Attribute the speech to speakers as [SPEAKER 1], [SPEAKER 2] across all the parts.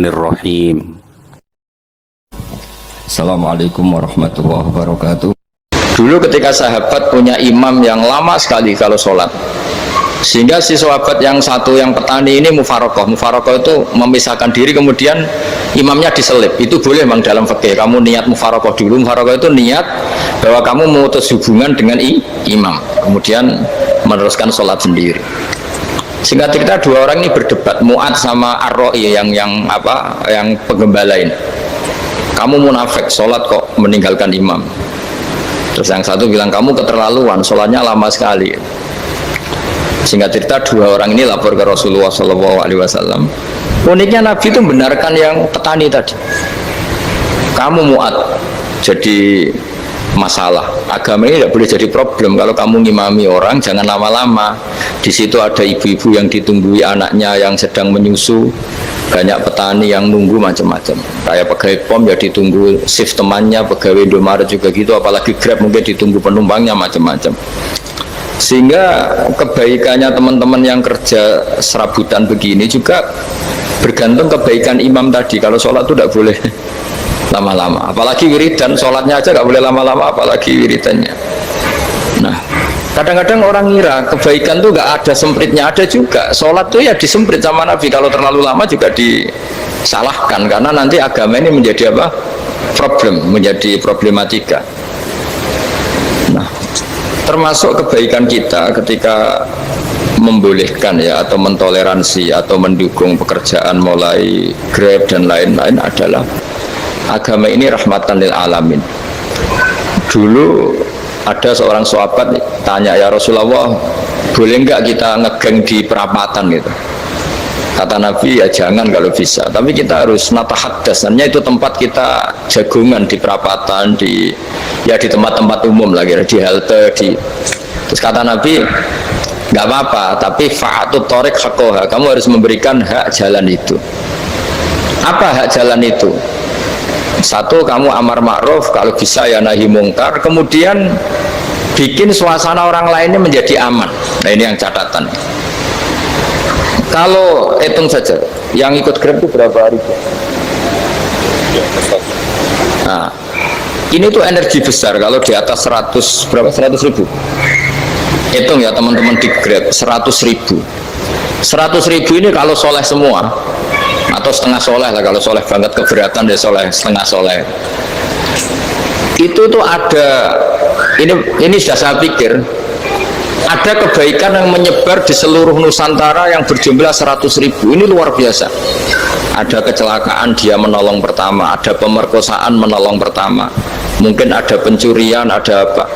[SPEAKER 1] Bismillahirrahmanirrahim.
[SPEAKER 2] Assalamualaikum warahmatullahi wabarakatuh.
[SPEAKER 3] Dulu ketika sahabat punya imam yang lama sekali kalau sholat, sehingga si sahabat yang satu yang petani ini mufarokoh itu memisahkan diri, kemudian imamnya diselip. Itu boleh memang dalam fikih. Kamu niat mufarokoh dulu. Mufarokoh itu niat bahwa kamu memutus hubungan dengan imam, kemudian meneruskan sholat sendiri. Singkat cerita, dua orang ini berdebat, Mu'ad sama Ar-Ra'i yang penggembala ini. Kamu munafik, sholat kok meninggalkan imam. Terus yang satu bilang, kamu keterlaluan, sholatnya lama sekali. Singkat cerita, dua orang ini lapor ke Rasulullah SAW. Uniknya Nabi itu membenarkan yang petani tadi. Kamu Mu'ad jadi masalah. Agama ini tidak boleh jadi problem. Kalau kamu ngimami orang, jangan lama-lama. Di situ ada ibu-ibu yang ditunggui anaknya yang sedang menyusu, banyak petani yang nunggu macam-macam. Kayak pegawai POM ya ditunggu shift temannya, pegawai Indomaret juga gitu, apalagi Grab mungkin ditunggu penumpangnya macam-macam. Sehingga kebaikannya teman-teman yang kerja serabutan begini juga bergantung kebaikan imam tadi. Kalau sholat itu tidak boleh lama-lama, apalagi wiridan, sholatnya aja nggak boleh lama-lama, apalagi wiridannya. Nah, kadang-kadang orang ngira kebaikan tuh nggak ada sempritnya, ada juga. Sholat tuh ya disemprit sama Nabi, kalau terlalu lama juga disalahkan, karena nanti agama ini menjadi apa? Menjadi problematika. Nah, termasuk kebaikan kita ketika membolehkan ya, atau mentoleransi atau mendukung pekerjaan mulai Grab dan lain-lain adalah agama ini rahmatan lil alamin. Dulu ada seorang sahabat tanya, ya Rasulullah, boleh enggak kita ngegeng di perapatan gitu? Kata Nabi, ya jangan kalau bisa, tapi kita harus natahaddasannya, itu tempat kita jagungan di perapatan, di tempat-tempat umum lagi, di halte, terus kata Nabi, enggak apa-apa, tapi fa'atut thoriq haqqaha, kamu harus memberikan hak jalan itu. Apa hak jalan itu? Satu, kamu amar ma'ruf, kalau bisa ya nahi mungkar, kemudian bikin suasana orang lainnya menjadi aman. Nah, ini yang catatan. Kalau hitung saja, yang ikut Grab itu berapa ribu? Nah, ini tuh energi besar. Kalau di atas 100 ribu, hitung ya teman-teman di Grab, 100 ribu. 100 ribu ini kalau soleh semua, atau setengah soleh lah, kalau soleh banget keberatan deh, soleh setengah soleh itu tuh ada, ini sudah saya pikir, ada kebaikan yang menyebar di seluruh Nusantara yang berjumlah 100 ribu. Ini luar biasa. Ada kecelakaan, dia menolong pertama, ada pemerkosaan, menolong pertama, mungkin ada pencurian, ada apa.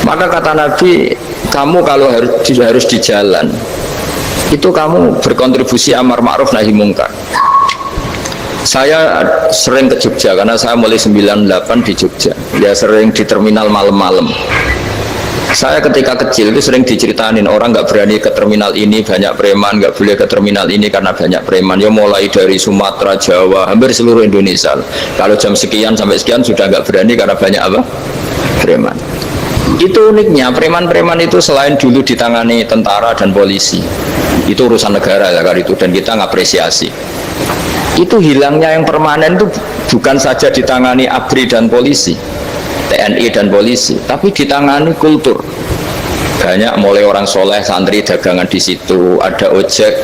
[SPEAKER 3] Maka kata Nabi, kamu kalau harus di jalan itu kamu berkontribusi amar ma'ruf nahi mungkar. Saya sering ke Jogja karena saya mulai 98 di Jogja. Ya sering di terminal malam-malam. Saya ketika kecil itu sering diceritain orang nggak berani ke terminal ini, banyak preman, nggak boleh ke terminal ini karena banyak preman. Ya mulai dari Sumatera, Jawa, hampir seluruh Indonesia. Kalau jam sekian sampai sekian sudah nggak berani karena banyak apa? Preman. Itu uniknya, preman-preman itu selain dulu ditangani tentara dan polisi, itu urusan negara ya kan itu, dan kita ngapresiasi. Itu hilangnya yang permanen itu bukan saja ditangani ABRI dan polisi, TNI dan polisi, tapi ditangani kultur. Banyak mulai orang soleh, santri dagangan di situ, ada ojek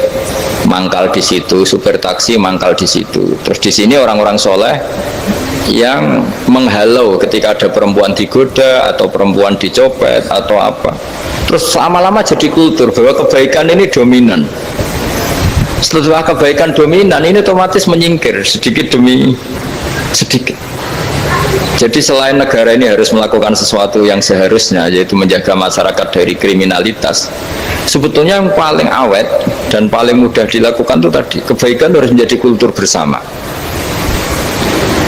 [SPEAKER 3] mangkal di situ, supir taksi mangkal di situ. Terus di sini orang-orang soleh yang menghalau ketika ada perempuan digoda atau perempuan dicopet atau apa. Terus lama-lama jadi kultur bahwa kebaikan ini dominan. Setelah kebaikan dominan, ini otomatis menyingkir sedikit demi sedikit. Jadi selain negara ini harus melakukan sesuatu yang seharusnya, yaitu menjaga masyarakat dari kriminalitas, sebetulnya yang paling awet dan paling mudah dilakukan itu tadi, kebaikan harus menjadi kultur bersama.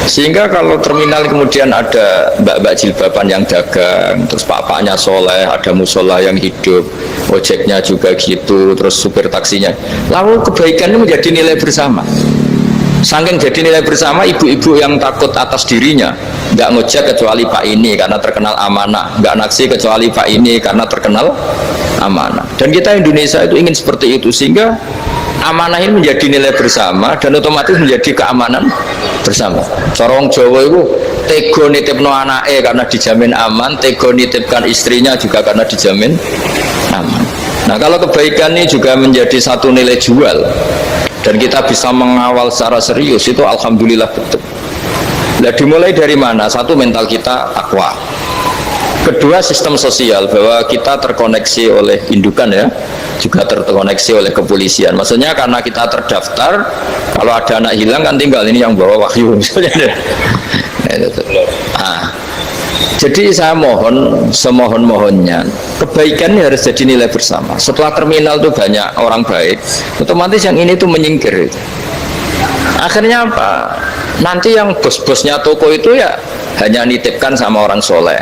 [SPEAKER 3] Sehingga kalau terminal kemudian ada mbak-mbak jilbaban yang dagang, terus pak-paknya soleh, ada musola yang hidup, ojeknya juga gitu, terus supir taksinya, lalu kebaikan ini menjadi nilai bersama. Saking jadi nilai bersama, ibu-ibu yang takut atas dirinya nggak ngojek kecuali pak ini karena terkenal amanah, nggak naksi kecuali pak ini karena terkenal amanah. Dan kita Indonesia itu ingin seperti itu, sehingga amanah ini menjadi nilai bersama dan otomatis menjadi keamanan bersama. Corong Jawa itu tego nitipno anake karena dijamin aman, tego nitipkan istrinya juga karena dijamin aman. Nah, kalau kebaikan ini juga menjadi satu nilai jual dan kita bisa mengawal secara serius, itu alhamdulillah betul. Nah, dimulai dari mana? Satu, mental kita takwa. Kedua, sistem sosial, bahwa kita terkoneksi oleh indukan ya, juga terkoneksi oleh kepolisian. Maksudnya karena kita terdaftar, kalau ada anak hilang kan tinggal ini yang bawa wahyu misalnya. Nah, jadi saya mohon, semohon-mohonnya, kebaikan ini harus jadi nilai bersama. Setelah terminal itu banyak orang baik, otomatis yang ini tuh menyingkir. Akhirnya apa? Nanti yang bos-bosnya toko itu ya hanya nitipkan sama orang soleh.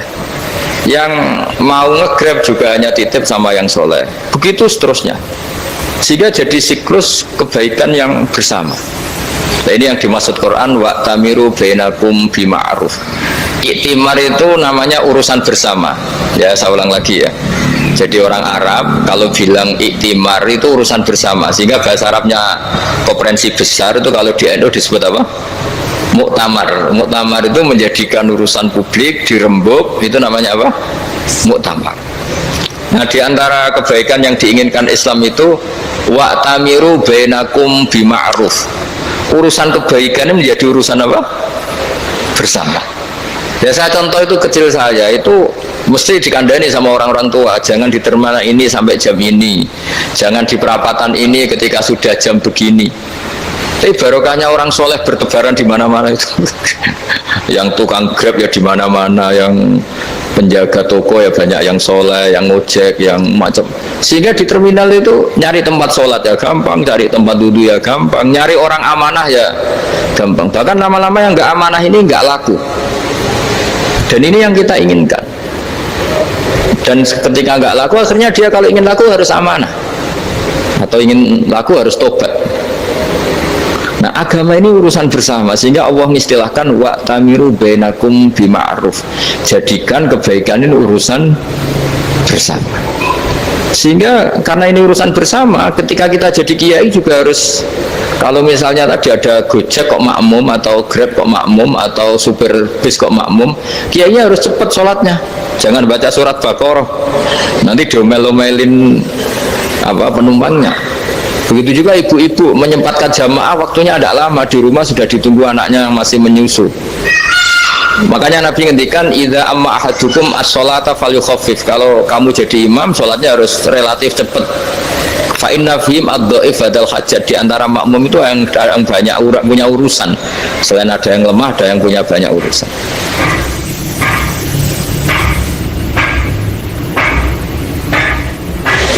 [SPEAKER 3] Yang mau nge-grab juga hanya titip sama yang soleh. Begitu seterusnya. Sehingga jadi siklus kebaikan yang bersama. Nah, ini yang dimaksud Quran, wa tamiru bainakum bima'ruf. Iktimar itu namanya urusan bersama. Ya, saya ulang lagi ya. Jadi orang Arab kalau bilang iktimar itu urusan bersama. Sehingga bahasa Arabnya konferensi besar itu kalau di NU disebut apa? Muktamar. Muktamar itu menjadikan urusan publik dirembuk, itu namanya apa? Muktamar. Nah, di antara kebaikan yang diinginkan Islam itu wa tamiru bainakum bima'ruf. Urusan kebaikan ini menjadi urusan apa? Bersama. Ya, saya contoh itu kecil saya itu mesti dikandani sama orang-orang tua, jangan di terminal ini sampai jam ini, jangan di perapatan ini ketika sudah jam begini. Tapi barokahnya orang soleh bertebaran di mana-mana itu. Yang tukang grab ya di mana-mana, yang penjaga toko ya banyak yang soleh, yang ngojek, yang macam. Sehingga di terminal itu nyari tempat sholat ya gampang, cari tempat duduk ya gampang, nyari orang amanah ya gampang. Bahkan lama-lama yang nggak amanah ini nggak laku. Dan ini yang kita inginkan. Dan ketika nggak laku, akhirnya dia kalau ingin laku harus amanah, atau ingin laku harus tobat. Nah, agama ini urusan bersama, sehingga Allah mengistilahkan wa tamiru bainakum bima'ruf. Jadikan kebaikan ini urusan bersama. Sehingga karena ini urusan bersama, ketika kita jadi kiai juga harus, kalau misalnya tadi ada Gojek kok makmum, atau Grab kok makmum, atau supir bis kok makmum, kiainya harus cepat sholatnya. Jangan baca surat Baqarah, nanti diomel-omelin apa penumpangnya. Begitu juga ibu-ibu menyempatkan jamaah, waktunya tidak lama, di rumah sudah ditunggu anaknya yang masih menyusu. Makanya Nabi ngendikan idza amma ahadukum as-sholata falyukhaffif. Kalau kamu jadi imam, sholatnya harus relatif cepat. Fa inna fihim ad-dhaif badal hajat. Di antara makmum itu yang banyak punya urusan. Selain ada yang lemah, ada yang punya banyak urusan.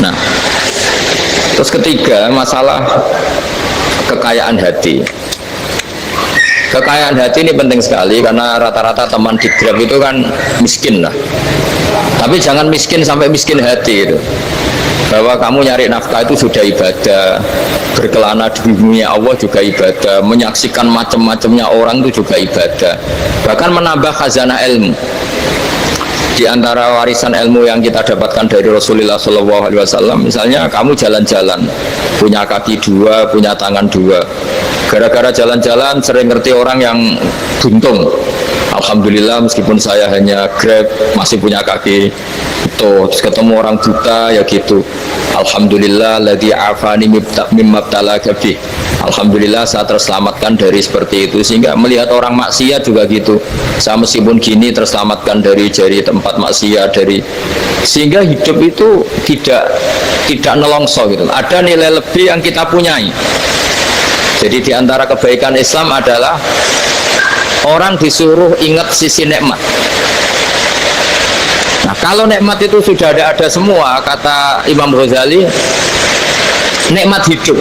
[SPEAKER 3] Nah, terus ketiga, masalah kekayaan hati. Kekayaan hati ini penting sekali karena rata-rata teman di Grab itu kan miskin lah. Tapi jangan miskin sampai miskin hati itu. Bahwa kamu nyari nafkah itu sudah ibadah, berkelana di bumi Allah juga ibadah, menyaksikan macam-macamnya orang itu juga ibadah. Bahkan menambah khazanah ilmu. Di antara warisan ilmu yang kita dapatkan dari Rasulullah SAW, misalnya kamu jalan-jalan, punya kaki dua, punya tangan dua. Gara-gara jalan-jalan sering ngerti orang yang buntung. Alhamdulillah meskipun saya hanya Grab masih punya kaki itu. Terus ketemu orang buta ya gitu. Alhamdulillah ladzi afani mimma btalaka bih. Alhamdulillah saya terselamatkan dari seperti itu. Sehingga melihat orang maksiat juga gitu. Saya meskipun gini terselamatkan dari tempat maksiat, dari, sehingga hidup itu tidak nelongso gitu. Ada nilai lebih yang kita punyai. Jadi di antara kebaikan Islam adalah orang disuruh ingat sisi nikmat. Nah, kalau nikmat itu sudah ada semua, kata Imam Ghazali, nikmat hidup.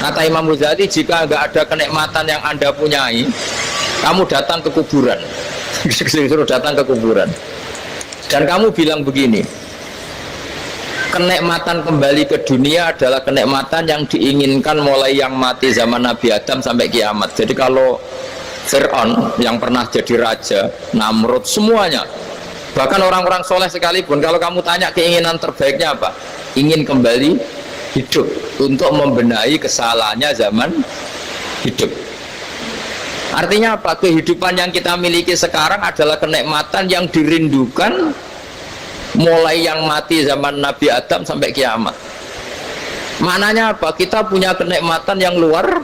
[SPEAKER 3] Kata Imam Ghazali, jika nggak ada kenikmatan yang Anda punyai, kamu datang ke kuburan. Disuruh datang ke kuburan. Dan kamu bilang begini, kenikmatan kembali ke dunia adalah kenikmatan yang diinginkan mulai yang mati zaman Nabi Adam sampai kiamat. Jadi kalau Fir'aun yang pernah jadi raja, Namrud, semuanya Bahkan orang-orang soleh sekalipun, kalau kamu tanya keinginan terbaiknya apa, ingin kembali hidup untuk membenahi kesalahannya zaman hidup. Artinya apa? Kehidupan yang kita miliki sekarang adalah kenikmatan yang dirindukan mulai yang mati zaman Nabi Adam sampai kiamat. Maknanya apa? Kita punya kenikmatan yang luar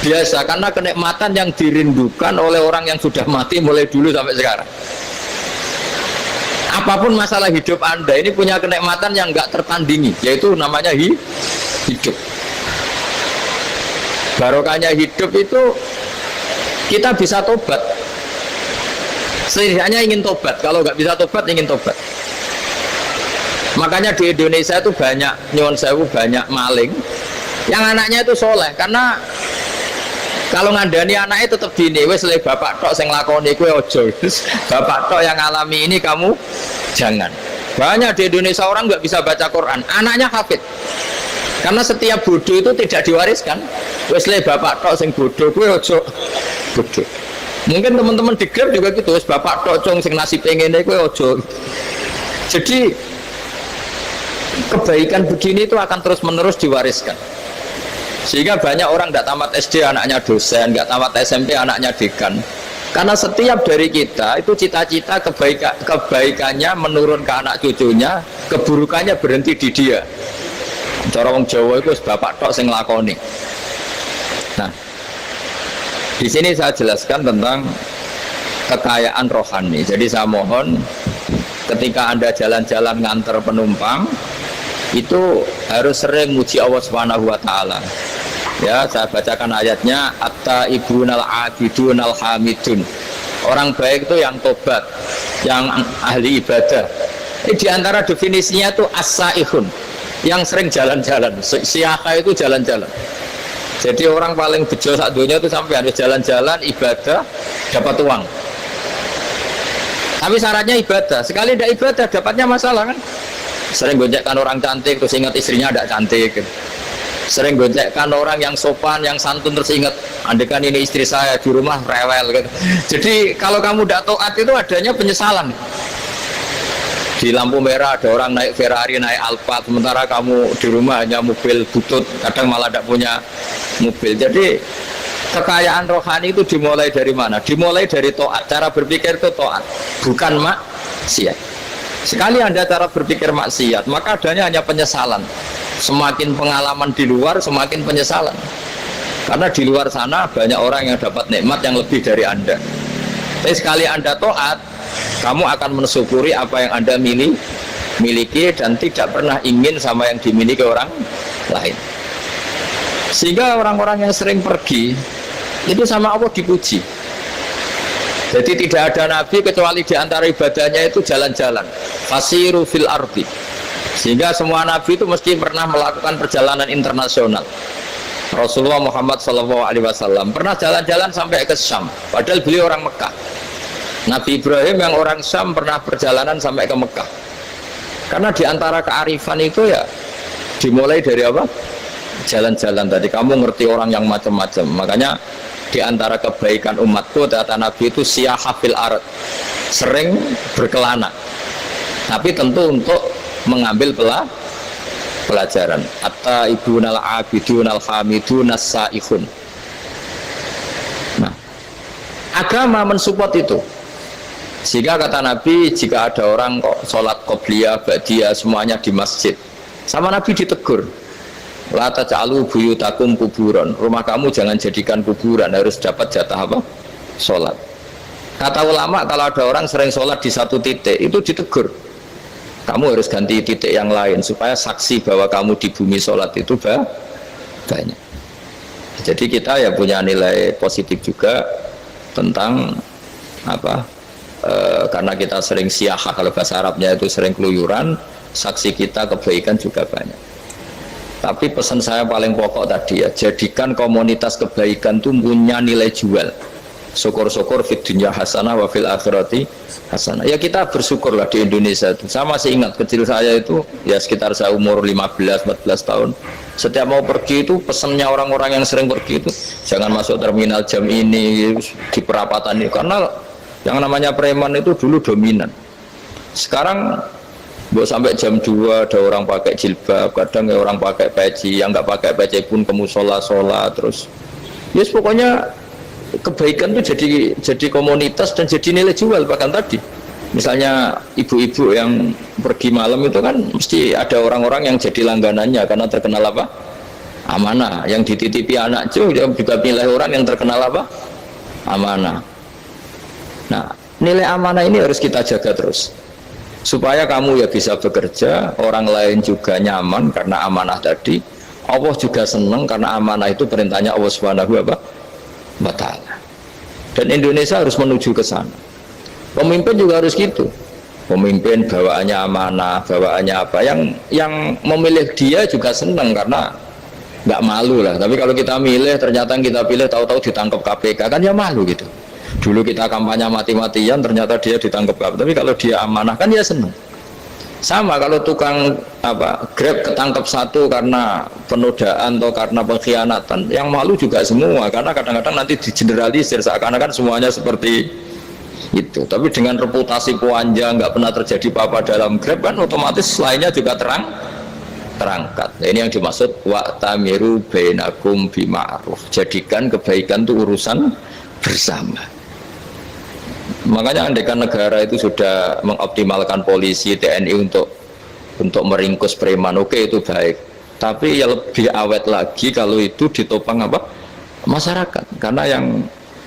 [SPEAKER 3] biasa karena kenikmatan yang dirindukan oleh orang yang sudah mati mulai dulu sampai sekarang. Apapun masalah hidup Anda ini punya kenikmatan yang nggak tertandingi, yaitu namanya hidup. Barokahnya hidup itu kita bisa tobat. Setidaknya ingin tobat. Kalau nggak bisa tobat, ingin tobat. Makanya di Indonesia itu banyak nyuwun sewu, banyak maling yang anaknya itu soleh, karena kalau ngandani anaknya tetap dini, wes le bapak tok sing lakoni kowe ojo, bapak tok yang alami ini kamu jangan. Banyak di Indonesia orang nggak bisa baca Quran, anaknya hafid, karena setiap bodoh itu tidak diwariskan. Wes le bapak tok sing bodoh kowe ojo bodoh. Mungkin teman-teman di Grab juga gitu, wes bapak tok cong sing nasi pengennya kowe ojo. Jadi kebaikan begini itu akan terus menerus diwariskan, sehingga banyak orang tidak tamat SD anaknya dosen, nggak tamat SMP anaknya dekan, karena setiap dari kita itu cita-cita kebaikannya menurun ke anak cucunya, keburukannya berhenti di dia. Cara wong Jawa itu bapak tok sing lakoni. Nah, di sini saya jelaskan tentang kekayaan rohani. Jadi saya mohon ketika Anda jalan-jalan nganter penumpang itu harus sering muji Allah Subhanahu wa taala. Ya, saya bacakan ayatnya, at-taibunal abidunal hamidun. Orang baik itu yang tobat, yang ahli ibadah. Di antara definisinya itu as-saihun, yang sering jalan-jalan. Siaka itu jalan-jalan. Jadi orang paling bejo sak dunia itu sampai harus jalan-jalan ibadah dapat uang. Tapi syaratnya ibadah. Sekali tidak ibadah dapatnya masalah kan? Sering gonjekkan orang cantik terus ingat istrinya tidak cantik. Sering gonjekkan orang yang sopan, yang santun terus ingat andekan ini istri saya di rumah rewel gitu. Jadi kalau kamu tidak taat itu adanya penyesalan. Di lampu merah ada orang naik Ferrari, naik Alphard, sementara kamu di rumah hanya mobil butut, kadang malah tidak punya mobil. Jadi kekayaan rohani itu dimulai dari mana? Dimulai dari taat. Cara berpikir itu taat, bukan maksiat. Sekali Anda cara berpikir maksiat, maka adanya hanya penyesalan. Semakin pengalaman di luar, semakin penyesalan. Karena di luar sana banyak orang yang dapat nikmat yang lebih dari Anda. Tapi sekali Anda taat, kamu akan mensyukuri apa yang Anda miliki dan tidak pernah ingin sama yang dimiliki orang lain. Sehingga orang-orang yang sering pergi itu sama Allah dipuji. Jadi tidak ada nabi kecuali di antara ibadahnya itu jalan-jalan, fasiru fil ardi. Sehingga semua nabi itu mesti pernah melakukan perjalanan internasional. Rasulullah Muhammad SAW pernah jalan-jalan sampai ke Syam, padahal beliau orang Mekah. Nabi Ibrahim yang orang Syam pernah perjalanan sampai ke Mekah. Karena di antara kearifan itu ya dimulai dari apa? Jalan-jalan tadi. Kamu ngerti orang yang macam-macam. Makanya di antara kebaikan umatku kata Nabi itu siyahah fil ard, sering berkelana, tapi tentu untuk mengambil pelajaran. At-taibunal abidunal hamidun as-saihun. Nah, agama mensupport itu, sehingga kata Nabi jika ada orang kok sholat qobliyah, ba'diyah semuanya di masjid, sama Nabi ditegur, la taj'alu buyutakum kuburan, rumah kamu jangan jadikan kuburan, harus dapat jatah apa? Sholat. Kata ulama kalau ada orang sering sholat di satu titik itu ditegur, kamu harus ganti titik yang lain supaya saksi bahwa kamu di bumi sholat itu banyak. Jadi kita ya punya nilai positif juga tentang apa, karena kita sering siyahah, kalau bahasa Arabnya itu sering keluyuran, saksi kita kebaikan juga banyak. Tapi pesan saya paling pokok tadi ya, jadikan komunitas kebaikan itu punya nilai jual. Syukur-syukur fid dunya hasanah wa fil akhirati hasanah. Ya kita bersyukurlah di Indonesia itu. Saya masih ingat kecil saya itu ya sekitar saya umur 15-14 tahun. Setiap mau pergi itu pesannya orang-orang yang sering pergi itu jangan masuk terminal jam ini di perapatan ini, karena yang namanya preman itu dulu dominan. Sekarang sampai jam 2 ada orang pakai jilbab, kadang ya orang pakai peci, yang nggak pakai peci pun ke musola sholat terus. Yes, pokoknya kebaikan itu jadi komunitas dan jadi nilai jual. Bahkan tadi misalnya ibu-ibu yang pergi malam itu kan mesti ada orang-orang yang jadi langganannya karena terkenal apa? Amanah. Yang dititipi anak juga pilih orang yang terkenal apa? Amanah. Nah, nilai amanah ini harus kita jaga terus supaya kamu ya bisa bekerja, orang lain juga nyaman karena amanah tadi, Allah juga senang karena amanah itu perintahnya Allah Subhanahu wa ta'ala. Dan Indonesia harus menuju ke sana. Pemimpin juga harus gitu. Pemimpin bawaannya amanah, bawaannya apa, yang memilih dia juga senang karena nggak malu lah. Tapi kalau kita milih ternyata kita pilih tahu-tahu ditangkap KPK kan ya malu gitu. Dulu kita kampanye mati-matian ternyata dia ditangkap KPK. Tapi kalau dia amanah kan dia senang. Sama kalau tukang Grab ketangkap satu karena penodaan atau karena pengkhianatan, yang malu juga semua karena kadang-kadang nanti digeneralisir seakan-akan semuanya seperti itu. Tapi dengan reputasi panjang nggak pernah terjadi apa-apa dalam Grab kan otomatis lainnya juga terangkat. Nah, ini yang dimaksud wa'tamiru bainakum bima'ruf. Jadikan kebaikan itu urusan bersama. Makanya andaikan negara itu sudah mengoptimalkan polisi, TNI untuk meringkus preman, oke, itu baik. Tapi ya lebih awet lagi kalau itu ditopang masyarakat. Karena yang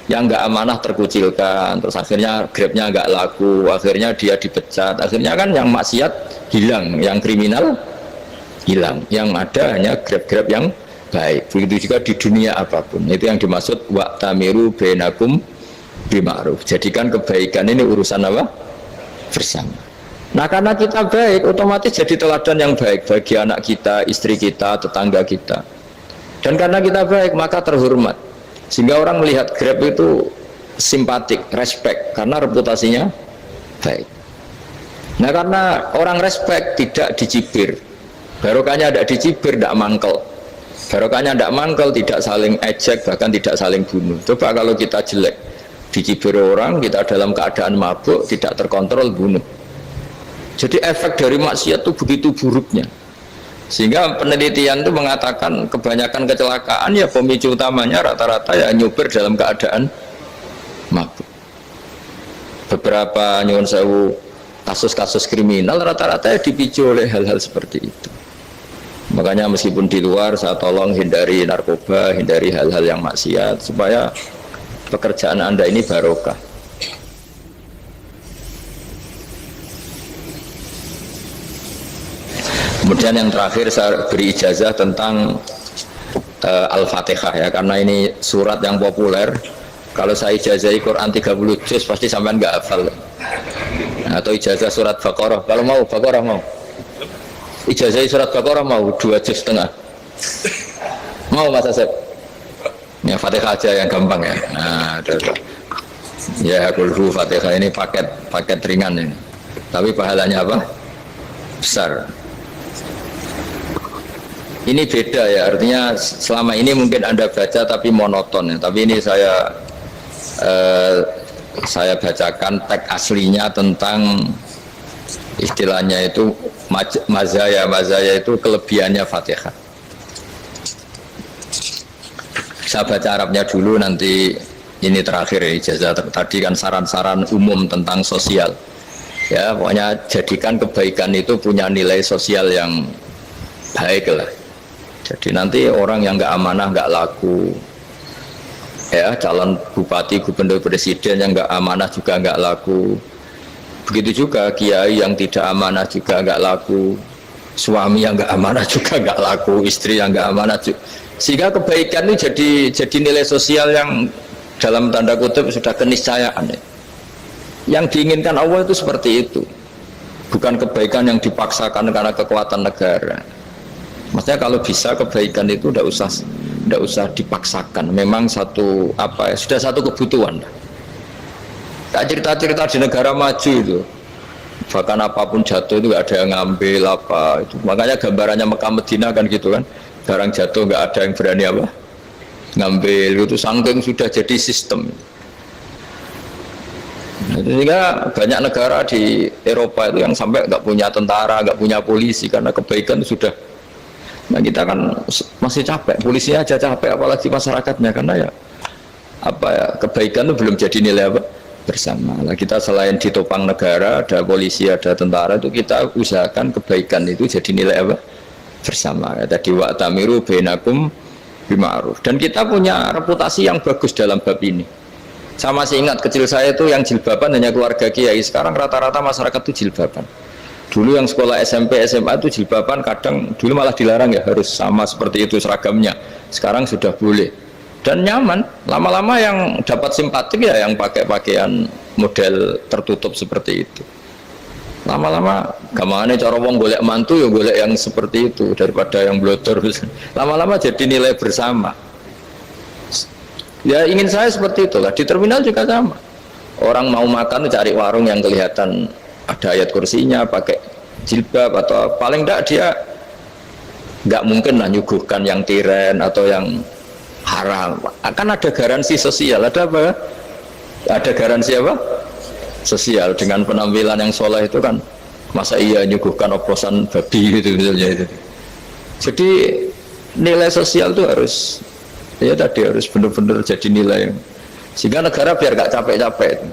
[SPEAKER 3] nggak amanah terkucilkan, terus akhirnya Grabnya nggak laku, akhirnya dia dipecat, akhirnya kan yang maksiat hilang, yang kriminal hilang, yang ada hanya Grab yang baik. Begitu juga di dunia apapun. Itu yang dimaksud wa'tamiru bainakum bima'ruf. Jadikan kebaikan ini urusan bersama. Nah, karena kita baik, otomatis jadi teladan yang baik bagi anak kita, istri kita, tetangga kita. Dan karena kita baik, maka terhormat. Sehingga orang melihat Grab itu simpatik, respect, karena reputasinya baik. Nah, karena orang respect tidak dicibir. Barokahnya tidak dicibir, tidak mangkel. Barokahnya tidak mangkel, tidak saling ejek, bahkan tidak saling bunuh. Coba kalau kita jelek, dicibir orang, kita dalam keadaan mabuk, tidak terkontrol, bunuh. Jadi efek dari maksiat itu begitu buruknya. Sehingga penelitian itu mengatakan kebanyakan kecelakaan ya pemicu utamanya rata-rata ya nyupir dalam keadaan mabuk. Beberapa nyuwun sewu kasus-kasus kriminal rata-rata ya dipicu oleh hal-hal seperti itu. Makanya meskipun di luar saya tolong hindari narkoba, hindari hal-hal yang maksiat supaya pekerjaan Anda ini barokah. Kemudian yang terakhir saya beri ijazah tentang Al-Fatihah ya, karena ini surat yang populer. Kalau saya ijazahi Quran 30 juz pasti sampean nggak hafal. Atau ijazah surat Baqarah, kalau mau Baqarah mau. Ijazahi surat Baqarah mau 2 juz setengah. Mau Mas Asep? Ya Fatihah aja yang gampang ya. Nah, ya kulhu Fatihah ini paket ringan ini. Tapi pahalanya apa? Besar. Ini beda ya, artinya selama ini mungkin Anda baca tapi monoton ya. Tapi ini saya bacakan teks aslinya tentang istilahnya itu mazaya itu kelebihannya Fatihah. Saya baca Arabnya dulu, nanti ini terakhir ya, ijazah tadi kan saran-saran umum tentang sosial ya, pokoknya jadikan kebaikan itu punya nilai sosial yang baik lah. Jadi nanti orang yang nggak amanah nggak laku ya, calon bupati, gubernur, presiden yang nggak amanah juga nggak laku. Begitu juga kiai yang tidak amanah juga nggak laku, suami yang nggak amanah juga nggak laku, istri yang nggak amanah juga. Sehingga kebaikan itu jadi nilai sosial yang dalam tanda kutip sudah keniscayaan ya. Yang diinginkan Allah itu seperti itu, bukan kebaikan yang dipaksakan karena kekuatan negara. Maksudnya kalau bisa kebaikan itu tidak usah dipaksakan, memang sudah satu kebutuhan. Tak cerita-cerita di negara maju itu, bahkan apapun jatuh itu nggak ada yang ngambil itu. Makanya gambarannya Mekah Medina kan gitu kan, barang jatuh nggak ada yang berani ngambil, itu saking sudah jadi sistem. Sehingga banyak negara di Eropa itu yang sampai nggak punya tentara, nggak punya polisi karena kebaikan sudah. Nah kita kan masih capek, polisinya aja capek, apalagi masyarakatnya karena ya apa ya kebaikan itu belum jadi nilai apa bersama. Nah kita selain ditopang negara, ada polisi, ada tentara itu kita usahakan kebaikan itu jadi nilai apa bersama. Ya, tadi wa'tamiru bainakum bima'ruf. Dan kita punya reputasi yang bagus dalam bab ini. Saya masih ingat kecil saya itu yang jilbaban hanya keluarga kiai. Sekarang rata-rata masyarakat itu jilbaban. Dulu yang sekolah SMP, SMA itu jilbaban kadang dulu malah dilarang ya harus sama seperti itu seragamnya. Sekarang sudah boleh dan nyaman. Lama-lama yang dapat simpatik ya yang pakai pakaian model tertutup seperti itu. Lama-lama gamane cara wong golek mantu ya golek yang seperti itu daripada yang blodor. Lama-lama jadi nilai bersama. Ya ingin saya seperti itulah. Di terminal juga sama. Orang mau makan cari warung yang kelihatan ada ayat kursinya, pakai jilbab atau paling tidak dia nggak mungkin lah nyuguhkan yang tiren atau yang haram. Akan ada garansi sosial. Ada apa? Ada garansi apa? Sosial dengan penampilan yang soleh itu kan. Masa iya nyuguhkan oplosan babi gitu misalnya itu. Jadi nilai sosial itu harus ya tadi harus benar-benar jadi nilai sehingga negara biar gak capek-capek.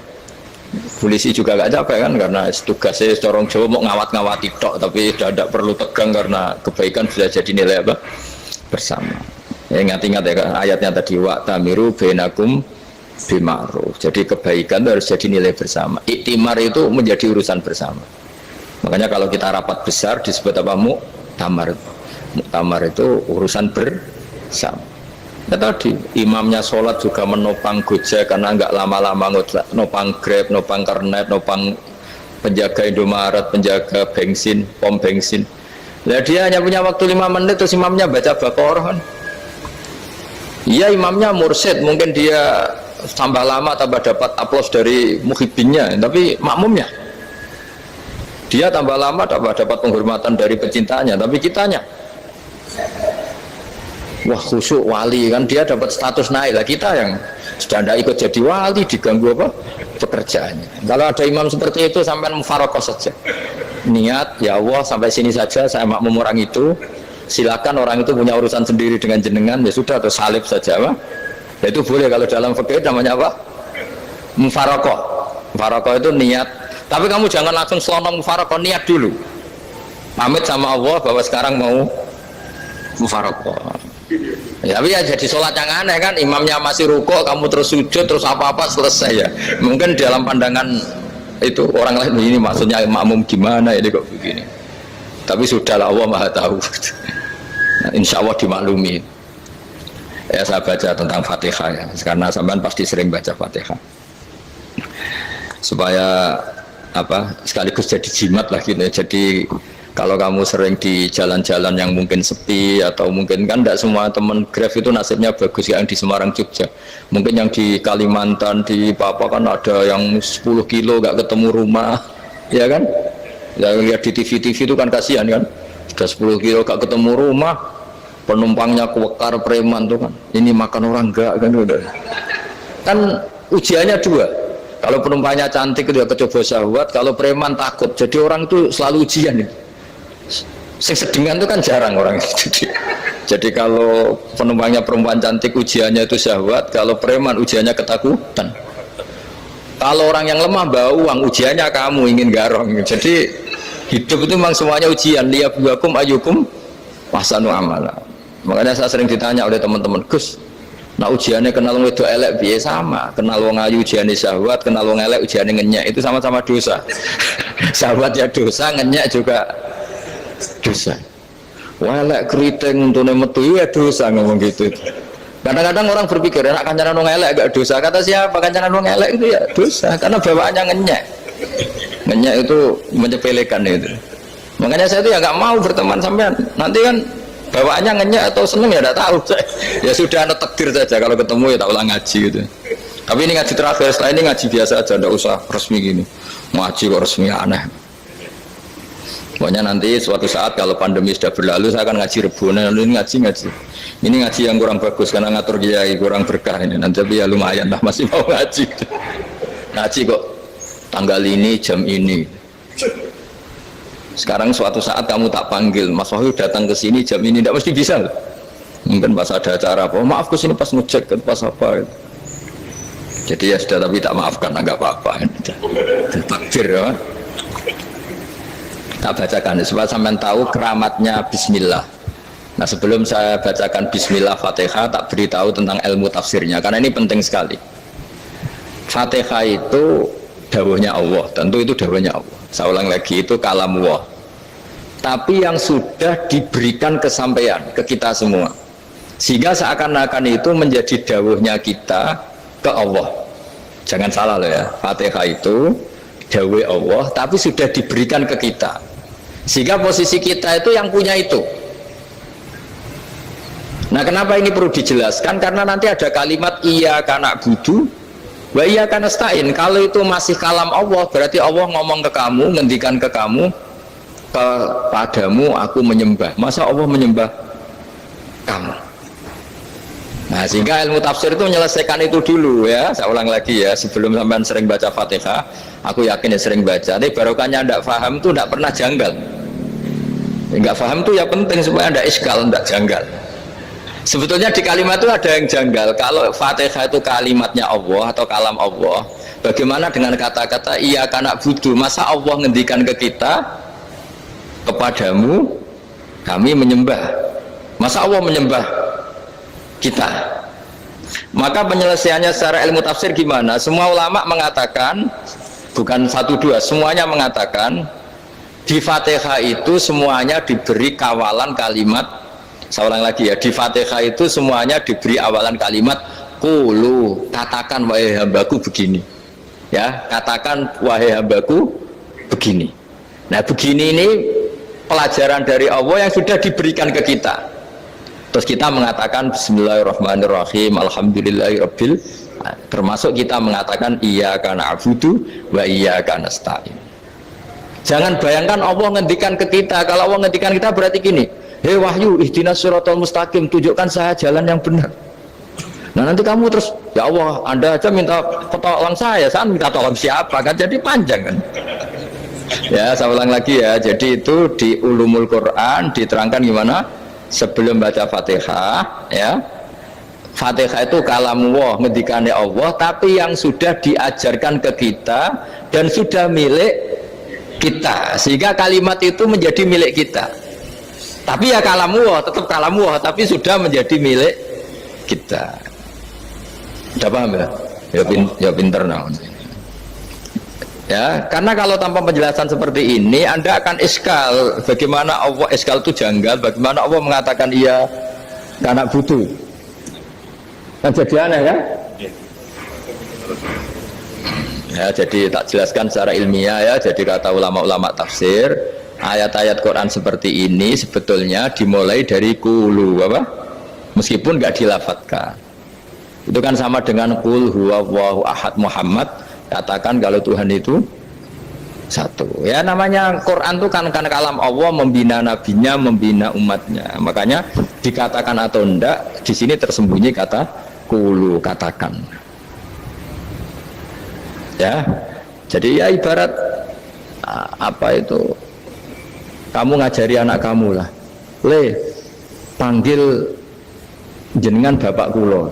[SPEAKER 3] Polisi juga gak capek kan karena tugasnya corong Jawa mau ngawat-ngawati tok tapi tidak perlu tegang karena kebaikan sudah jadi nilai apa bersama. Ya, ingat-ingat ya ayatnya tadi wa'tamiru bainakum bima'ruf. Jadi kebaikan itu harus jadi nilai bersama. Iktimar itu menjadi urusan bersama. Makanya kalau kita rapat besar disebut apa muktamar. Muktamar itu urusan bersama. Ya tadi imamnya sholat juga menopang Gojek karena nggak lama-lama nopang Grab, nopang Kernet, nopang penjaga Indomaret, penjaga bensin, pom bensin. Nah dia hanya punya waktu 5 menit terus imamnya baca Baqarah kan. Iya imamnya mursyid, mungkin dia tambah lama tambah dapat aplaus dari muhibbinnya, tapi makmumnya dia tambah lama tambah dapat penghormatan dari pecintanya, tapi kitanya wah khusyuk wali kan dia dapat status naik lah, kita yang sudah tidak ikut jadi wali diganggu apa pekerjaannya. Kalau ada imam seperti itu sampai mufarokoh saja niat ya Allah sampai sini saja saya makmum orang itu, silakan orang itu punya urusan sendiri dengan jenengan ya sudah atau salib saja apa ya, itu boleh. Kalau dalam fikih namanya apa mufarokoh. Mufarokoh itu niat, tapi kamu jangan langsung selonong mufarokoh, niat dulu pamit sama Allah bahwa sekarang mau mufarokoh. Ya, tapi ya jadi sholat yang aneh kan, imamnya masih rukuk, kamu terus sujud, terus apa-apa selesai ya. Mungkin dalam pandangan itu orang lain ini maksudnya makmum gimana ini kok begini. Tapi sudahlah Allah Maha tahu. Nah, insya Allah dimaklumi. Ya saya baca tentang Fatihah ya, karena sampean pasti sering baca Fatihah. Supaya apa sekaligus jadi jimat lah gitu. Jadi kalau kamu sering di jalan-jalan yang mungkin sepi atau mungkin kan tidak semua teman Grab itu nasibnya bagus yang di Semarang Jogja, mungkin yang di Kalimantan di Papua kan ada yang 10 kilo gak ketemu rumah ya kan, yang lihat di TV-TV itu kan kasihan kan, sudah 10 kilo gak ketemu rumah, penumpangnya kewekar preman tuh kan, ini makan orang enggak kan udah kan ujiannya dua. Kalau penumpangnya cantik dia kecoba syahwat, kalau preman takut, jadi orang itu selalu ujian itu. Sing sedengan itu kan jarang orang itu. Jadi kalau penumpangnya perempuan cantik ujiannya itu syahwat, kalau preman ujiannya ketakutan. Kalau orang yang lemah bau uang ujiannya kamu ingin garong. Jadi hidup itu memang semuanya ujian. Liyabluwakum ayyukum ahsanu amala. Makanya saya sering ditanya oleh teman-teman, Gus, nah ujiannya kenal wong wedok elek piye? Sama, kenal wong ayu ujiannya syahwat, kenal wong elek ujiannya ngenyek, itu sama-sama dosa. Syahwat ya dosa, ngenyek juga dosa. Elek keriting untuk metu ya dosa, ngomong gitu. Kadang-kadang orang berpikir enak kancanan wong elek gak dosa. Kata siapa kancanan wong elek itu ya dosa, karena bawaannya ngenyek. Ngenyek itu menyepelekan itu. Makanya saya itu ya nggak mau berteman sampean. Nanti kan bawaannya ngenyek atau seneng ya tidak tahu. Ya sudah ada takdir saja, kalau ketemu ya tak ulang ngaji gitu. Tapi ini ngaji terakhir, setelah ini ngaji biasa aja, tidak usah resmi gini. Ngaji kok resmi aneh. Pokoknya nanti suatu saat kalau pandemi sudah berlalu saya akan ngaji Rebonan, ini ngaji. Ini ngaji yang kurang bagus karena ngatur kiai kurang berkah ini. Nanti tapi ya lumayan lah masih mau ngaji. Ngaji kok tanggal ini jam ini. Sekarang suatu saat kamu tak panggil, Mas Wahyu datang ke sini jam ini, tidak mesti bisa. Mungkin pas ada acara apa, maaf ke sini pas ngecek pas apa. Jadi ya sudah, tapi tak maafkan, enggak apa-apa. Takbir ya. Tak bacakan supaya sampean tahu keramatnya Bismillah. Nah sebelum saya bacakan Bismillah Fatihah, tak beritahu tentang ilmu tafsirnya karena ini penting sekali. Fatihah itu dawuhnya Allah, tentu itu dawuhnya Allah. Saya ulang lagi, itu kalam Allah. Tapi yang sudah diberikan kesampaian ke kita semua, sehingga seakan-akan itu menjadi dawuhnya kita ke Allah. Jangan salah loh ya, Fatihah itu dawuh Allah, tapi sudah diberikan ke kita, sehingga posisi kita itu yang punya itu. Nah kenapa ini perlu dijelaskan? Karena nanti ada kalimat iyyaka na'budu wa iyyaka nasta'in. Kalau itu masih kalam Allah, berarti Allah ngomong ke kamu, ngendikan ke kamu, kepadamu aku menyembah. Masa Allah menyembah kamu? Nah sehingga ilmu tafsir itu menyelesaikan itu dulu ya. Saya ulang lagi ya, sebelum sampean sering baca Fatihah, aku yakin ya sering baca, tapi barokahnya tidak paham itu tidak pernah janggal. Enggak paham itu ya penting supaya tidak iskal, tidak janggal. Sebetulnya di kalimat itu ada yang janggal. Kalau Fatihah itu kalimatnya Allah atau kalam Allah, bagaimana dengan kata-kata iyyaka na'budu? Masa Allah ngendikan ke kita, kepadamu kami menyembah? Masa Allah menyembah kita? Maka penyelesaiannya secara ilmu tafsir gimana? Semua ulama mengatakan, bukan satu dua, semuanya mengatakan di Fatihah itu semuanya diberi kawalan kalimat. Saya ulang lagi ya, di Fatihah itu semuanya diberi awalan kalimat qulu, katakan wahai hambaku begini ya, katakan wahai hambaku begini. Nah begini ini pelajaran dari Allah yang sudah diberikan ke kita, terus kita mengatakan bismillahirrahmanirrahim alhamdulillahirabbil, termasuk kita mengatakan iyyaka na'budu wa iyyaka nasta'in. Jangan bayangkan Allah ngendikan ke kita. Kalau Allah ngendikan kita berarti gini, hei Wahyu, ihdinas siratal mustaqim, tunjukkan saya jalan yang benar. Nah nanti kamu terus, ya Allah, Anda aja minta tolong saya minta tolong siapa? Kan jadi panjang kan. Ya saya ulang lagi ya, jadi itu di Ulumul Quran diterangkan gimana sebelum baca Fatihah ya. Fatihah itu kalamullah, ngendikannya Allah, tapi yang sudah diajarkan ke kita dan sudah milik kita, sehingga kalimat itu menjadi milik kita. Tapi ya kalamullah, tetap kalamullah, tapi sudah menjadi milik kita. Udah paham ya? Ya pinter nah. Ya, karena kalau tanpa penjelasan seperti ini, Anda akan iskal. Bagaimana Allah iskal itu janggal? Bagaimana Allah mengatakan iya karena butuh? Kan jadi aneh kan? Ya, jadi tak jelaskan secara ilmiah ya. Jadi kata ulama-ulama tafsir, ayat-ayat Quran seperti ini sebetulnya dimulai dari qulu apa? Meskipun nggak dilafatkan. Itu kan sama dengan qul huwallahu ahad Muhammad, katakan kalau Tuhan itu satu. Ya namanya Quran itu kan kalam Allah, membina nabinya, membina umatnya. Makanya dikatakan atau enggak, di sini tersembunyi kata qulu, katakan. Ya. Jadi ya ibarat apa itu? Kamu ngajari anak kamu lah, le panggil jenengan bapak kulo.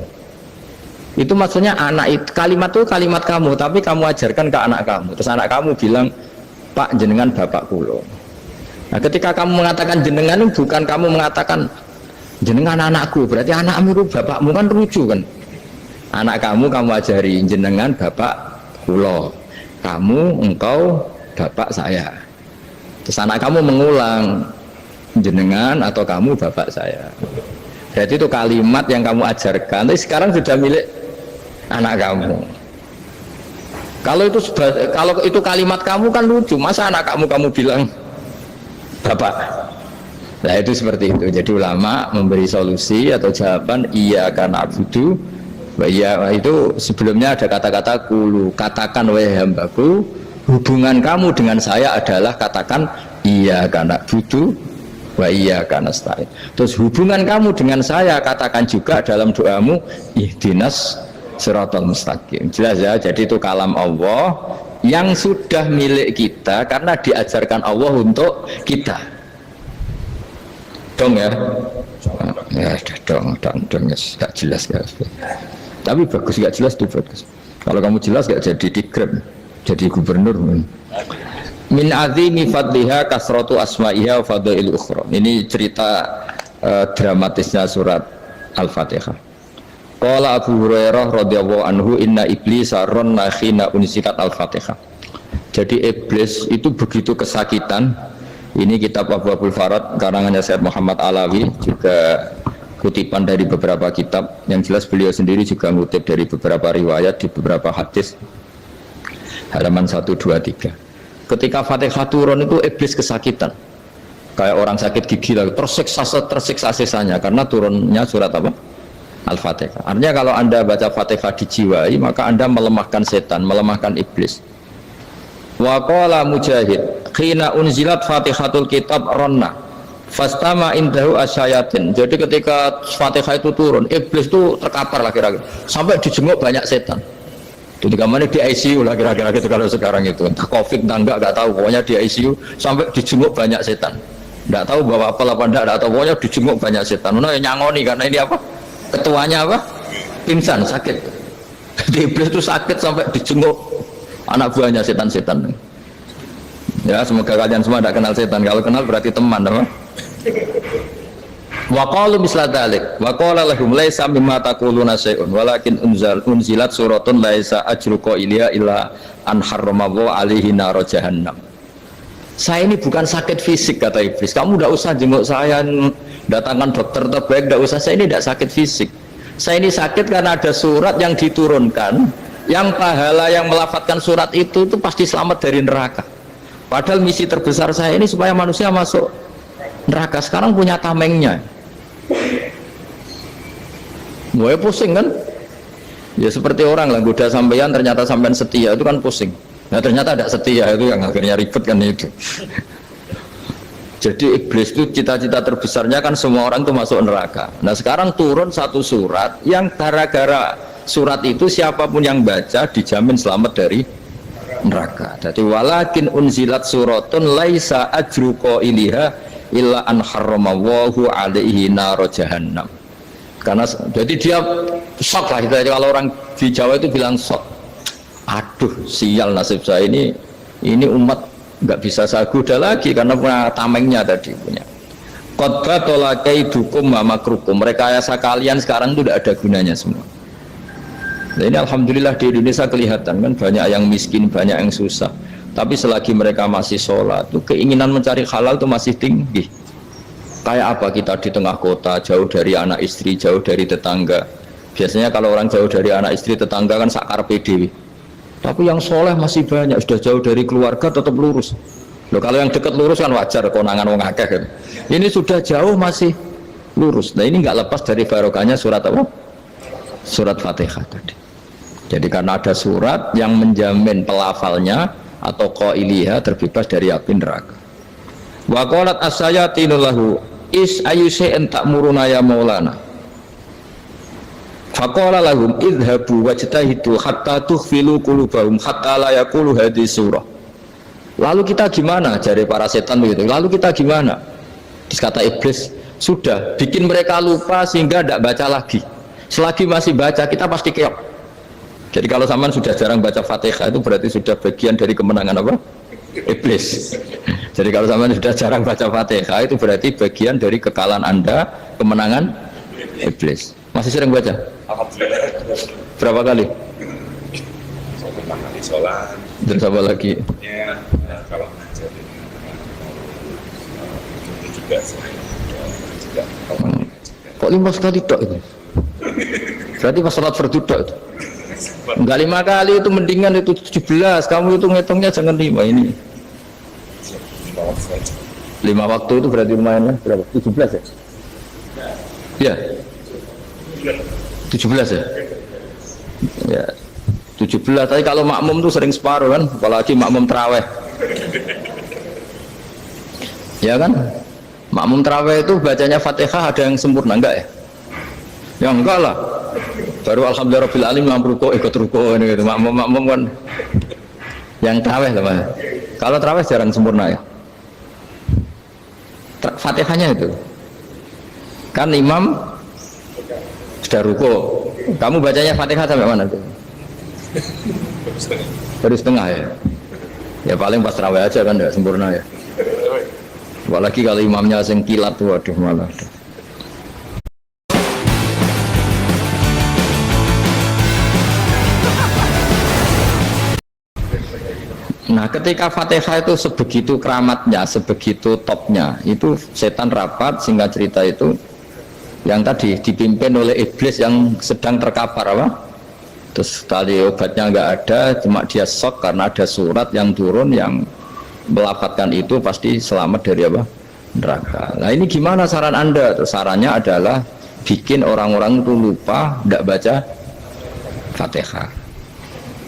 [SPEAKER 3] Itu maksudnya anak itu, kalimat itu kalimat kamu, tapi kamu ajarkan ke anak kamu. Terus anak kamu bilang, Pak jenengan bapak kulo. Nah ketika kamu mengatakan jenengan, bukan kamu mengatakan jenengan anakku, berarti anakmu itu bapakmu, kan lucu kan. Anak kamu ajari jenengan bapak kulo, kamu engkau bapak saya. Terus anak kamu mengulang jenengan atau kamu bapak saya. Berarti itu kalimat yang kamu ajarkan, tapi sekarang sudah milik anak kamu. Kalau itu kalimat kamu kan lucu, masa anak kamu bilang bapak. Nah itu seperti itu. Jadi ulama memberi solusi atau jawaban iyyaka na'budu wa iya, itu sebelumnya ada kata-kata qulu, katakan wahai hambaku, hubungan kamu dengan saya adalah katakan iyyaka na'budu wa iyyaka nasta'in. Terus hubungan kamu dengan saya katakan juga dalam doamu ihdinas siratal mustaqim. Jelas ya, jadi itu kalam Allah yang sudah milik kita karena diajarkan Allah untuk kita. Dong ya? Ya dong ya, gak jelas ya. Tapi bagus, gak jelas itu bagus. Kalau kamu jelas gak jadi dikrem, jadi gubernur. Min azimi fadliha kasratu asma'iha wa fadail ukhra. Ini cerita dramatisnya surat Al-Fatihah. Qala Abu Hurairah radhiyallahu anhu inna iblisa ranna khina unsikat Al-Fatihah. Jadi iblis itu begitu kesakitan. Ini kitab Abwaabul Farad karangannya Syekh Muhammad Alawi, juga kutipan dari beberapa kitab. Yang jelas beliau sendiri juga ngutip dari beberapa riwayat di beberapa hadis. Halaman 1, 2, 3. Ketika Fatihah turun itu iblis kesakitan. Kayak orang sakit gigi lah, tersiksa sisanya karena turunnya surat apa? Al-Fatihah. Artinya kalau Anda baca Fatihah dijiwai, maka Anda melemahkan setan, melemahkan iblis. Wa qala Mujahid, khina unzilat Fatihatul kitab ronna fastama indahu asyayatin. Jadi ketika Fatihah itu turun, iblis itu terkapar lah kira-kira. Sampai dijenguk banyak setan. Jadi kemana di ICU lah kira-kira gitu kalau sekarang itu. Entah COVID entah enggak tahu. Pokoknya di ICU sampai dijenguk banyak setan. Enggak tahu bawa apa enggak tahu. Pokoknya dijenguk banyak setan. Mana yang nyangoni karena ini apa? Ketuanya apa? Pingsan, sakit. Jadi iblis itu sakit sampai dijenguk anak buahnya setan-setan. Ya semoga kalian semua tidak kenal setan. Kalau kenal berarti teman, apa? Wa qalu misla dzalik wa qala lahum laisa mimma taquluna syai'un walakin unzilat suratun laisa ajru qailiha illa an harramahu alaihi nar jahannam. Saya ini bukan sakit fisik kata iblis. Kamu tidak usah jenguk saya, datangkan dokter terbaik, tidak usah. Saya ini tidak sakit fisik. Saya ini sakit karena ada surat yang diturunkan, yang pahala yang melafatkan surat itu pasti selamat dari neraka. Padahal misi terbesar saya ini supaya manusia masuk neraka. Sekarang punya tamengnya. Mulai pusing kan? Ya seperti orang lah, goda sampean ternyata sampean setia, itu kan pusing. Nah ternyata tidak setia, itu yang akhirnya ribet kan itu. Jadi iblis itu cita-cita terbesarnya kan semua orang itu masuk neraka. Nah sekarang turun satu surat yang gara-gara surat itu siapapun yang baca dijamin selamat dari neraka. Jadi walakin unzilat suratun laisa ajru qailiha illa an harramahu alaihi nar jahannam. Karena jadi dia shock lah, kalau orang di Jawa itu bilang shock. Aduh sial nasib saya ini umat nggak bisa saya goda lagi karena punya tamengnya tadi punya. Qad tolakai dukum wa makrukum. Rekayasa kalian sekarang itu tidak ada gunanya semua. Nah ini alhamdulillah di Indonesia kelihatan kan banyak yang miskin, banyak yang susah. Tapi selagi mereka masih sholat, tuh keinginan mencari halal itu masih tinggi. Kayak apa kita di tengah kota, jauh dari anak istri, jauh dari tetangga. Biasanya kalau orang jauh dari anak istri, tetangga kan sakar PDW. Tapi yang soleh masih banyak, sudah jauh dari keluarga tetap lurus. Loh, kalau yang dekat lurus kan wajar, konangan wong akeh kan. Ini sudah jauh masih lurus. Nah ini nggak lepas dari barokahnya surat apa? Surat Fatihah tadi. Jadi karena ada surat yang menjamin pelafalnya atau qailiha terbebas dari api neraka. Wa qalat as-sayatinu lahu is ayyusai'in ta'muruna ya maulana. Faqala lahum idhabu wajtahidu hatta tukhfilu qulubahum hatta la yaqulu hadhihi surah. Lalu kita gimana, jari para setan begitu. Lalu kita gimana? Terus kata iblis, sudah bikin mereka lupa sehingga tidak baca lagi. Selagi masih baca kita pasti keok. Jadi kalau sampean sudah jarang baca Fatihah itu berarti sudah bagian dari kemenangan apa? Iblis. Jadi kalau sampean sudah jarang baca Fatihah itu berarti bagian dari kekalahan Anda, kemenangan iblis. Masih sering baca?
[SPEAKER 1] Alhamdulillah.
[SPEAKER 3] Berapa kali?
[SPEAKER 1] Saya pertama kali sholat.
[SPEAKER 3] Terus apa lagi?
[SPEAKER 1] Ya, kalau ngajar itu juga sering juga.
[SPEAKER 3] Kok 5 kali tok itu? Berarti pas sholat fardu tok itu? Enggak 5 kali itu mendingan itu 17. Kamu itu ngitungnya jangan 5 ini. 5 waktu itu berarti lumayan ya? Berapa? 17 ya? Iya. 17 ya? Ya 17, tapi kalau makmum tuh sering separuh kan, apalagi makmum terawih ya kan, makmum terawih itu bacanya Fatihah ada yang sempurna enggak ya? Ya enggak lah, baru alhamdulillah rabbil alamin mampu ruko ikut ruko ini gitu. Makmum kan Yang terawih loh Mas. Kalau terawih jarang sempurna ya. Fatihahnya itu. Kan imam sudah ruko. Kamu bacanya Fatihah sampai mana tuh? Baru setengah ya. Ya paling pas terawih aja kan tidak sempurna ya. Apalagi kalau imamnya sing kilat tuh, waduh malah. Nah, ketika Fatihah itu sebegitu keramatnya, sebegitu topnya, itu setan rapat, singkat cerita itu yang tadi dipimpin oleh iblis yang sedang terkapar apa? Terus tadi obatnya nggak ada, cuma dia shock karena ada surat yang turun yang melafatkan itu pasti selamat dari apa? Neraka. Nah ini gimana saran Anda? Terus sarannya adalah bikin orang-orang itu lupa, tidak baca Fatihah.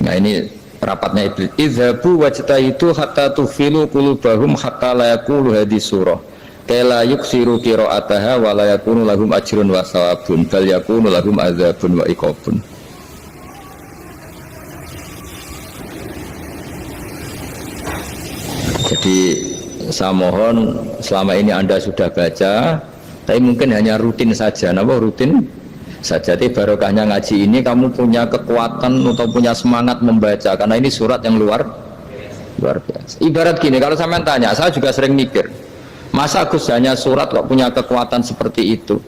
[SPEAKER 3] Nah ini rapatnya iblis. Idzabu wajtaitu hatta tufilu qulubahum hatta la yaqulu hadhihi surah. Kala yuksiru qira'ataha wa la yakunu lahum ajrun wa thawabun bal yakunu lahum adzabun wa iqabun. Jadi saya mohon selama ini Anda sudah baca, tapi mungkin hanya rutin saja. Napa rutin saja? Tapi barokahnya ngaji ini kamu punya kekuatan atau punya semangat membaca karena ini surat yang luar biasa. Ibarat gini, kalau saya tanya, saya juga sering mikir, masa Gus hanya surat kok punya kekuatan seperti itu?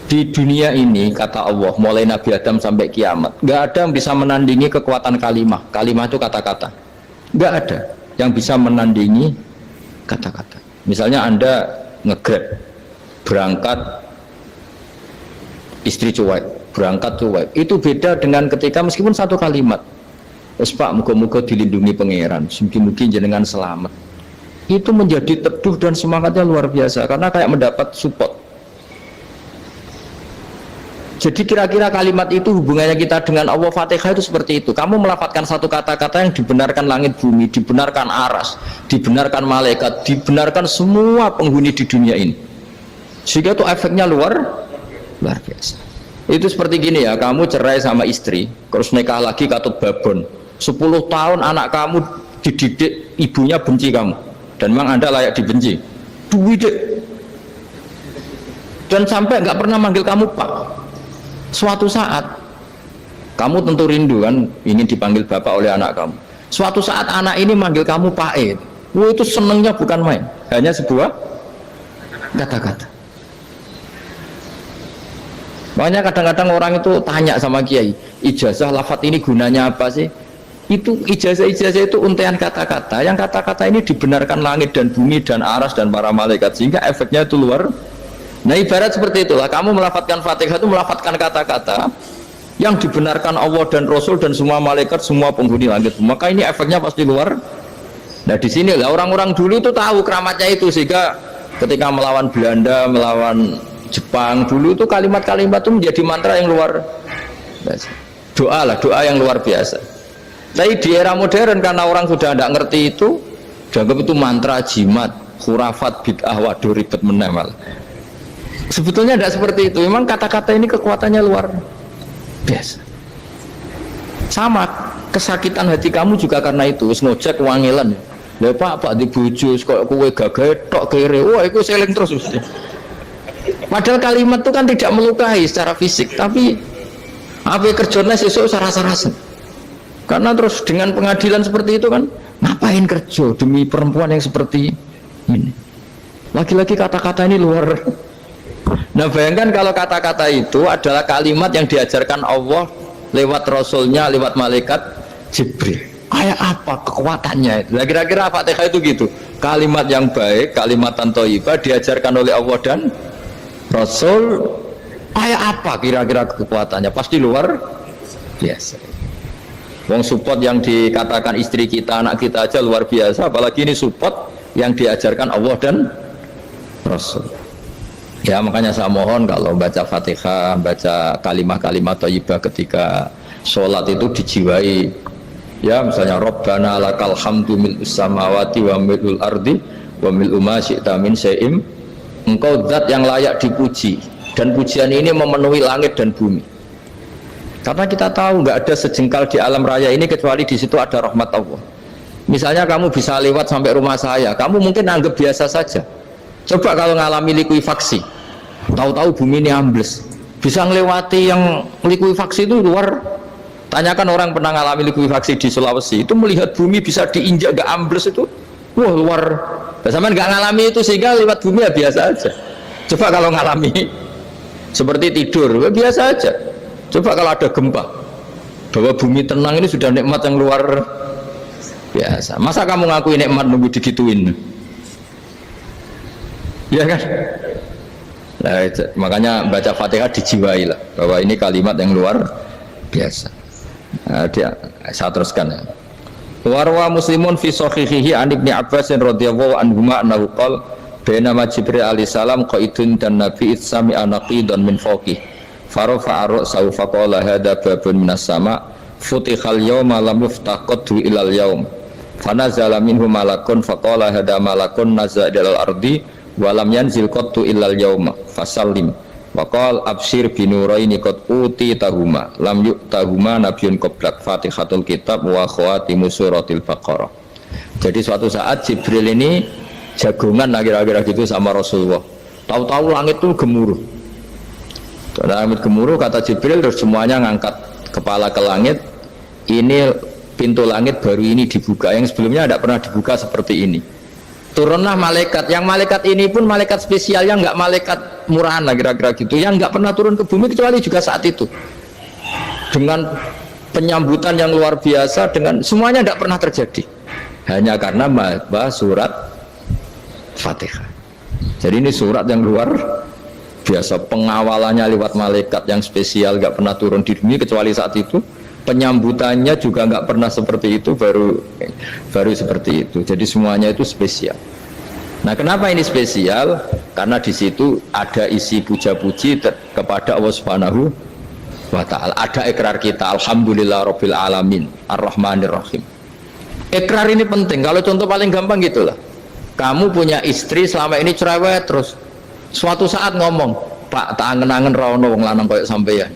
[SPEAKER 3] Di dunia ini kata Allah, mulai Nabi Adam sampai kiamat, nggak ada yang bisa menandingi kekuatan kalimah. Kalimah itu kata-kata, nggak ada yang bisa menandingi kata-kata. Misalnya Anda nge-grab berangkat istri cuek, berangkat cuek, itu beda dengan ketika meskipun satu kalimat, wes Pak, muga-muga dilindungi pangeran, mungkin jenengan selamat, itu menjadi teduh dan semangatnya luar biasa karena kayak mendapat support. Jadi kira-kira kalimat itu hubungannya kita dengan Allah. Fatihah itu seperti itu. Kamu melafadzkan satu kata-kata yang dibenarkan langit bumi, dibenarkan aras, dibenarkan malaikat, dibenarkan semua penghuni di dunia ini. Sehingga itu efeknya luar biasa. Itu seperti gini ya, kamu cerai sama istri, terus nikah lagi katut babon. 10 tahun anak kamu dididik, ibunya benci kamu. Dan memang Anda layak dibenci. Dididik. Dan sampai nggak pernah manggil kamu Pak. Suatu saat kamu tentu rindu kan ingin dipanggil bapak oleh anak kamu. Suatu saat anak ini manggil kamu Pak E. Wah, itu senengnya bukan main, hanya sebuah kata-kata. Makanya kadang-kadang orang itu tanya sama kiai, ijazah lafadz ini gunanya apa sih? Itu ijazah itu untaian kata-kata. Yang kata-kata ini dibenarkan langit dan bumi dan aras dan para malaikat, sehingga efeknya itu luar. Nah ibarat seperti itulah, kamu melafadzkan Fatihah itu melafadzkan kata-kata yang dibenarkan Allah dan Rasul dan semua malaikat, semua penghuni langit, maka ini efeknya pasti luar. Nah di sini lah orang-orang dulu itu tahu keramatnya itu, sehingga ketika melawan Belanda, melawan Jepang dulu itu kalimat-kalimat itu menjadi mantra yang luar biasa. Doa lah, doa yang luar biasa. Tapi di era modern karena orang sudah tidak ngerti itu, dianggap itu mantra, jimat, khurafat, bid'ah, waduh ribet menemal. Sebetulnya tidak seperti itu. Memang kata-kata ini kekuatannya luar biasa. Sama kesakitan hati kamu juga karena itu. Snojek wangilan. Lha Pak di bojo kok kowe gagahe tok kere. Wah, iku seling terus. Padahal kalimat itu kan tidak melukai secara fisik, tapi apa kerjanya sesuk sarasa-rasen. Karena terus dengan pengadilan seperti itu kan, ngapain kerja demi perempuan yang seperti ini? Lagi-lagi kata-kata ini luar. Nah bayangkan kalau kata-kata itu adalah kalimat yang diajarkan Allah lewat Rasulnya, lewat malaikat Jibril. Kayak apa kekuatannya itu? Nah, kira-kira Fatihah itu gitu. Kalimat yang baik, kalimatan thayyibah diajarkan oleh Allah dan Rasul. Kayak apa kira-kira kekuatannya? Pasti luar biasa. Wong support yang dikatakan istri kita, anak kita aja luar biasa, apalagi ini support yang diajarkan Allah dan Rasul. Ya makanya saya mohon kalau baca Fatihah, baca kalimat-kalimat thayyibah ketika sholat itu dijiwai. Ya misalnya Rabbana lakal hamdu mil'us samawati wa mil'ul ardi wa mil'u ma syi'ta min syai'im. Engkau zat yang layak dipuji dan pujian ini memenuhi langit dan bumi. Karena kita tahu nggak ada sejengkal di alam raya ini kecuali di situ ada rahmat Allah. Misalnya kamu bisa lewat sampai rumah saya, kamu mungkin anggap biasa saja. Coba kalau ngalami likuifaksi, tahu-tahu bumi ini ambles, bisa ngelewati yang likuifaksi itu luar. Tanyakan orang pernah ngalami likuifaksi di Sulawesi, itu melihat bumi bisa diinjak gak ambles itu, wah luar. Sampean nggak ngalami itu sehingga lewat bumi ya biasa aja. Coba kalau ngalami seperti tidur, ya biasa aja. Coba kalau ada gempa, bahwa bumi tenang ini sudah nikmat yang luar biasa. Masa kamu ngakui nikmat nunggu digituin? Ya kan? Nah, makanya baca Fatihah dijiwai lah, bahwa ini kalimat yang luar biasa. Nah, saya teruskan ya. Warwa Muslimun fi sahihihi an Ibnu Abbas radhiyallahu anhuma annahu qala bainama Jibril alaihi salam qaidun dan Nabi itsami anaqidan min fawqih farofa ar-ra'sa fa qala hadza babun minas sama futihal yawma lam yuftaqadu ilal yaum fanazala minhu malakun fa qala hadza malakun nazala ilal ardi wa lam yanzil qattu ilal yauma fasallim wa qala abshir binuraini qad utitahuma lam yu'tahuma nabiyyun qablak fatihatul kitab wa khawatimu suratil baqarah. Jadi suatu saat Jibril ini jagongan kira-kira gitu sama Rasulullah, tahu-tahu langit itu gemuruh. Langit gemuruh, kata Jibril, terus semuanya ngangkat kepala ke langit. Ini pintu langit baru ini dibuka, yang sebelumnya tidak pernah dibuka seperti ini. Turunlah malaikat, yang malaikat ini pun malaikat spesial, yang nggak malaikat murahan lah kira-kira gitu, yang nggak pernah turun ke bumi kecuali juga saat itu, dengan penyambutan yang luar biasa, dengan semuanya tidak pernah terjadi, hanya karena bahas surat Fatihah. Jadi ini surat yang luar biasa, pengawalannya lewat malaikat yang spesial, nggak pernah turun di bumi kecuali saat itu, penyambutannya juga nggak pernah seperti itu, baru seperti itu. Jadi semuanya itu spesial. Nah, kenapa ini spesial? Karena di situ ada isi puja-puji kepada Allah Subhanahu wa Ta'ala. Ada ikrar kita, alhamdulillah rabbil alamin ar-rahmanir rahim. Ikrar ini penting. Kalau contoh paling gampang gitulah, kamu punya istri selama ini cerewet terus, suatu saat ngomong, Pak, tak angen-angen rawono wong lanang kayak sampeyan.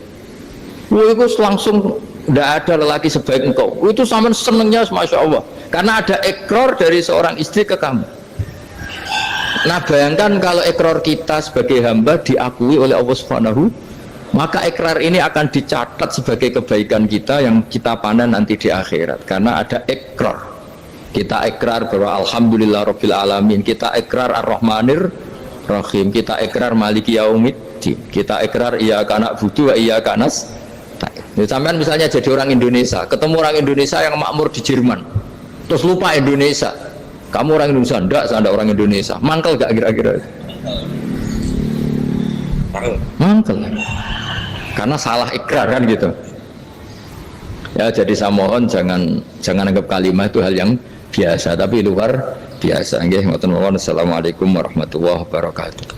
[SPEAKER 3] Wah, itu langsung tidak ada lelaki sebaik engkau. Itu sama senengnya, masya Allah, karena ada ikrar dari seorang istri ke kamu. Nah, bayangkan kalau ikrar kita sebagai hamba diakui oleh Allah Subhanahu, maka ikrar ini akan dicatat sebagai kebaikan kita yang kita panen nanti di akhirat, karena ada ikrar. Kita ikrar bahwa alhamdulillah rabbil alamin, kita ikrar ar-rahmanir rahim, kita ikrar maliki yaumiddin, kita ikrar iyyaka na'budu wa iyyaka nasta'in. Sampean misalnya jadi orang Indonesia, ketemu orang Indonesia yang makmur di Jerman, terus lupa Indonesia. Kamu orang Indonesia, enggak, saya enggak orang Indonesia. Mangkel gak kira-kira? Mangkel. Karena salah ikrar kan gitu. Ya, jadi saya mohon jangan anggap kalimat itu hal yang biasa, tapi luar biasa. Nggih, ngoten mawon. Assalamualaikum warahmatullahi wabarakatuh.